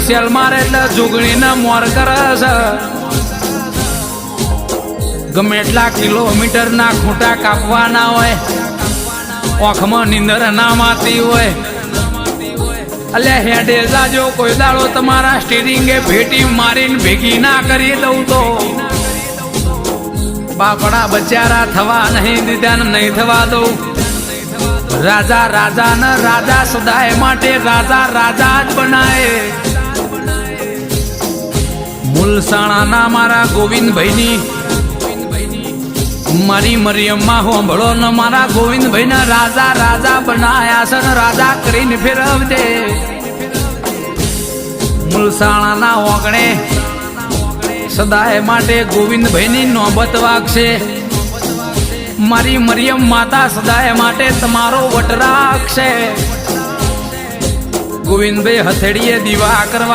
Cell મારે એટલે જોગણીને મોર કરે છે. ગમે એટલા કિલોમીટરના ખૂંટા કાપવાના હોય, ઓખમાં નીંદર ના માતી હોય, અલ્યા હેડે જાજો કોઈ દાડો તમારા સ્ટીરિંગે ભેટી મારીને ભેગી ના કરી દઉં તો બાપડા બચારા થવા નહીં દીધા ને નહીં થવા દઉં. રાજા રાજા ને રાજા સદાય માટે રાજા રાજા જ બનાય. મુલસાણાના મારા ગોવિંદભાઈની મારી મરિયમમાં હોંભળો ને મારા ગોવિંદભાઈ ને રાજા રાજા બનાયા છે ને રાજા કરીને ફેરવજે. મુલસાણાના ઓગણે સદાય માટે ગોવિંદભાઈ ની નોબત વાગશે. મારી મરિયમ માતા સદાય માટે તમારો વટ રાખશે. ગોવિંદભાઈ હથેળીએ દીવા કરવા